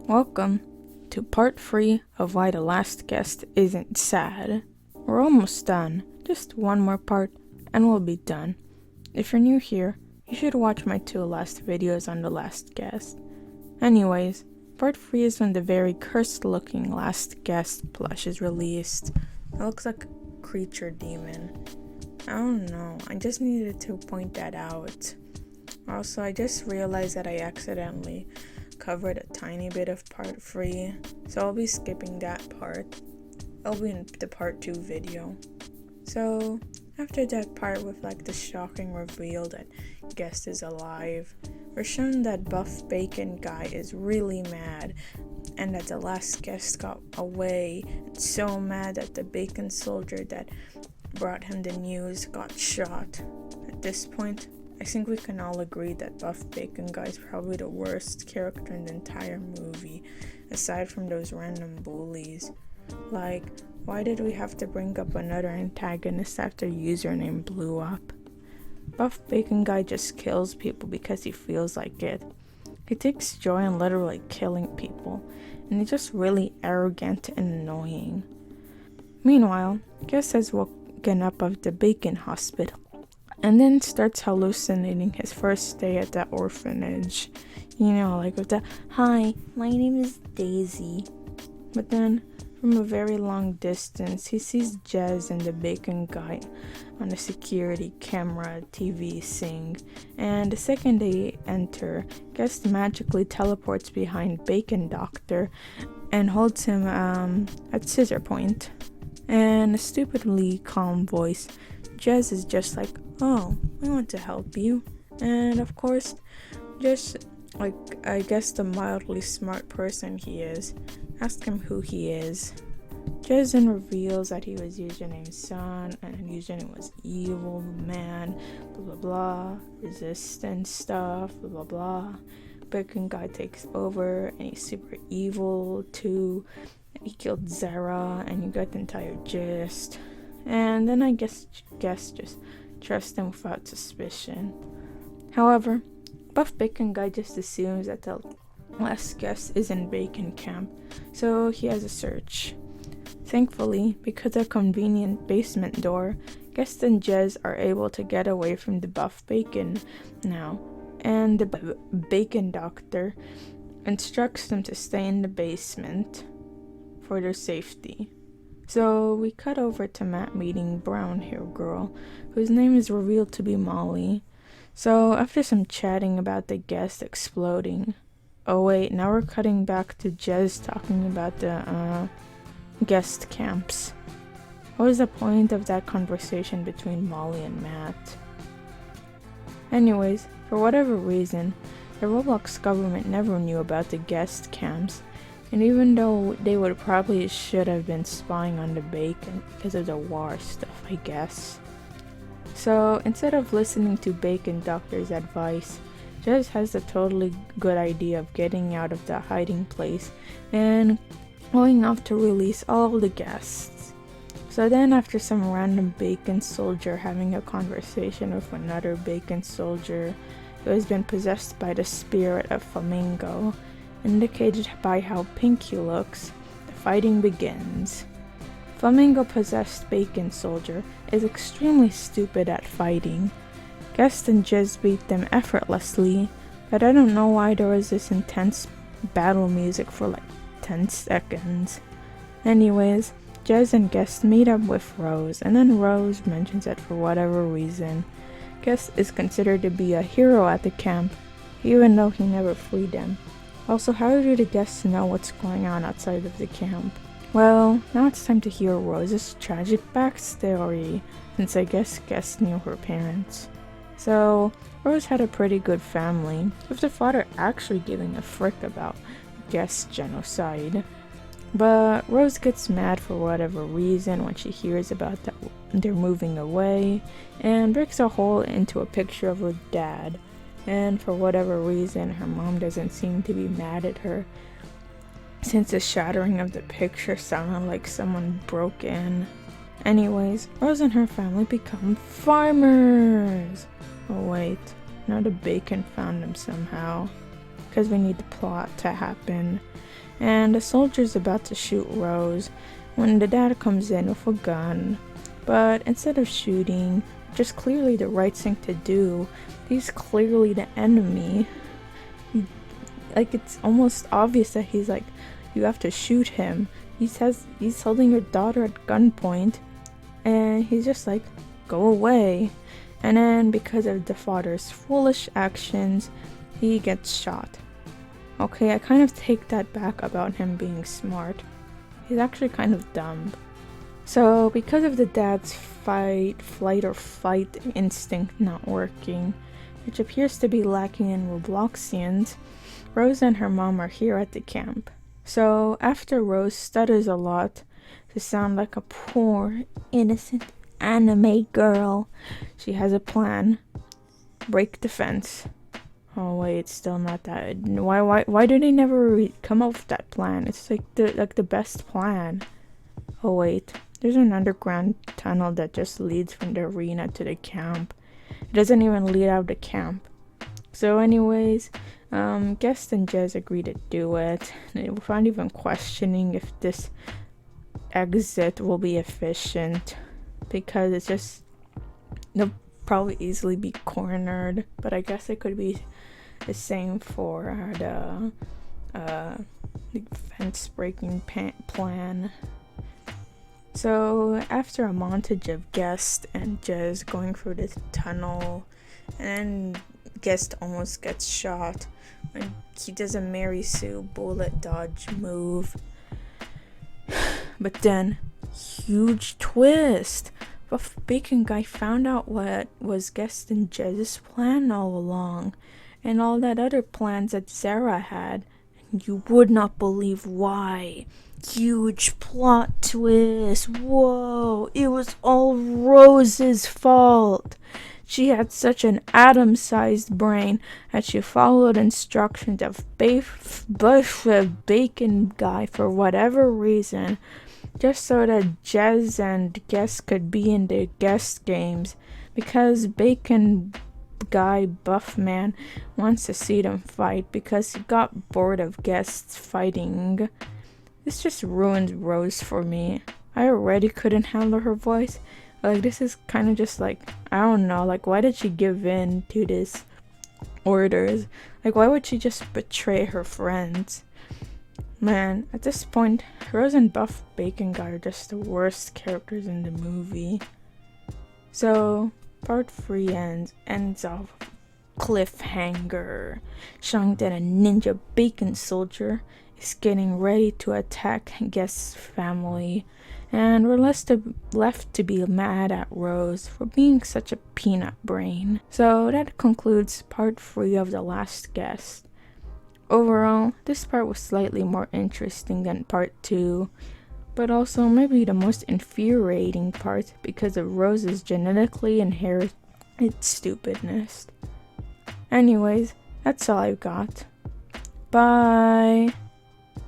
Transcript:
Welcome to part 3 of why the last guest isn't sad. We're almost done, just one more part and we'll be done. If you're new here, you should watch my 2 last videos on the last guest. Anyways, part 3 is when the very cursed looking last guest plush is released. It looks like a creature demon. I don't know, I just needed to point that out. Also, I just realized that I accidentally covered a tiny bit of part 3, so I'll be skipping that part. I'll be in the part 2 video. So, after that part with the shocking reveal that guest is alive, we're shown that buff bacon guy is really mad, and that the last guest got away, and so mad that the bacon soldier that brought him the news got shot. At this point, I think we can all agree that Buff Bacon Guy is probably the worst character in the entire movie, aside from those random bullies. Why did we have to bring up another antagonist after Username blew up? Buff Bacon Guy just kills people because he feels like it. He takes joy in literally killing people, and he's just really arrogant and annoying. Meanwhile, Guest has woken up of the Bacon Hospital, and then starts hallucinating his first day at the orphanage. With the, "Hi, my name is Daisy." But then, from a very long distance, he sees Jez and the Bacon Guy on a security camera TV sing. And the second they enter, Guest magically teleports behind Bacon Doctor and holds him at scissor point. And a stupidly calm voice, Jez is just like, "Oh, I want to help you." And of course, just I guess the mildly smart person he is, asked him who he is. Jez then reveals that he was Username's son, and Username was evil, man, blah blah blah, resistance stuff, blah blah blah. Bacon Guy takes over, and he's super evil too. He killed Zara, and you got the entire gist. And then I guess just trust him without suspicion. However, Buff Bacon Guy just assumes that the last guest is in Bacon Camp, so he has a search. Thankfully, because of a convenient basement door, Guest and Jez are able to get away from the Buff Bacon now, and the Bacon Doctor instructs them to stay in the basement for their safety. So we cut over to Matt meeting brown hair girl, whose name is revealed to be Molly. So after some chatting about the guest exploding, oh wait, now we're cutting back to Jez talking about the guest camps. What was the point of that conversation between Molly and Matt? Anyways, for whatever reason, the Roblox government never knew about the guest camps. And even though they should have been spying on the Bacon because of the war stuff, I guess. So instead of listening to Bacon Doctor's advice, Jez has the totally good idea of getting out of the hiding place and going off to release all the guests. So then after some random Bacon soldier having a conversation with another Bacon soldier who has been possessed by the spirit of Flamingo, indicated by how pink he looks, the fighting begins. Flamingo-possessed Bacon Soldier is extremely stupid at fighting. Guest and Jez beat them effortlessly, but I don't know why there was this intense battle music for 10 seconds. Anyways, Jez and Guest meet up with Rose, and then Rose mentions that for whatever reason, Guest is considered to be a hero at the camp, even though he never freed them. Also, how do the guests know what's going on outside of the camp? Well, now it's time to hear Rose's tragic backstory, since I guess Guest knew her parents. So, Rose had a pretty good family, with the father actually giving a frick about Guest genocide. But Rose gets mad for whatever reason when she hears about that they're moving away, and breaks a hole into a picture of her dad. And for whatever reason, her mom doesn't seem to be mad at her, since the shattering of the picture sounded like someone broke in. Anyways, Rose and her family become farmers. Oh wait, now the Bacon found them somehow. because we need the plot to happen. And the soldier's about to shoot Rose when the dad comes in with a gun. But instead of shooting, which is clearly the right thing to do, he's clearly the enemy. Like, it's almost obvious that he's like, you have to shoot him. He's holding your daughter at gunpoint, and he's just like, go away. And then because of the father's foolish actions, he gets shot. Okay, I kind of take that back about him being smart. He's actually kind of dumb. So because of the dad's flight or fight instinct not working, which appears to be lacking in Robloxians, Rose and her mom are here at the camp. So after Rose stutters a lot to sound like a poor, innocent anime girl, she has a plan. Break the fence. Oh wait, it's still not that. Why do they never come up with that plan? It's like the best plan. Oh wait, there's an underground tunnel that just leads from the arena to the camp. It doesn't even lead out of the camp. So anyways, Guest and Jez agree to do it. They were not even questioning if this exit will be efficient, because it's just, they'll probably easily be cornered. But I guess it could be the same for the fence breaking plan. So after a montage of Guest and Jez going through this tunnel, and then Guest almost gets shot when he does a Mary Sue bullet dodge move. But then, huge twist! Buff Bacon Guy found out what was Guest and Jez's plan all along, and all that other plans that Sarah had, and you would not believe why. Huge plot twist! Whoa! It was all Rose's fault! She had such an atom-sized brain that she followed instructions of Bacon Guy for whatever reason, just so that Jez and Guest could be in the Guest games, because Bacon Guy Buff Man wants to see them fight because he got bored of Guests fighting. This just ruined Rose for me. I already couldn't handle her voice. Like, this is kind of just like, I don't know, like, why did she give in to this orders? Like, why would she just betray her friends? Man, at this point, Rose and Buff Bacon Guy are just the worst characters in the movie. So, part 3 ends off cliffhanger, showing that a ninja bacon soldier is getting ready to attack Guest's family, and we're left to be mad at Rose for being such a peanut brain. So that concludes part 3 of The Last Guest. Overall, this part was slightly more interesting than part 2, but also maybe the most infuriating part because of Rose's genetically inherited stupidness. Anyways, that's all I've got. Bye!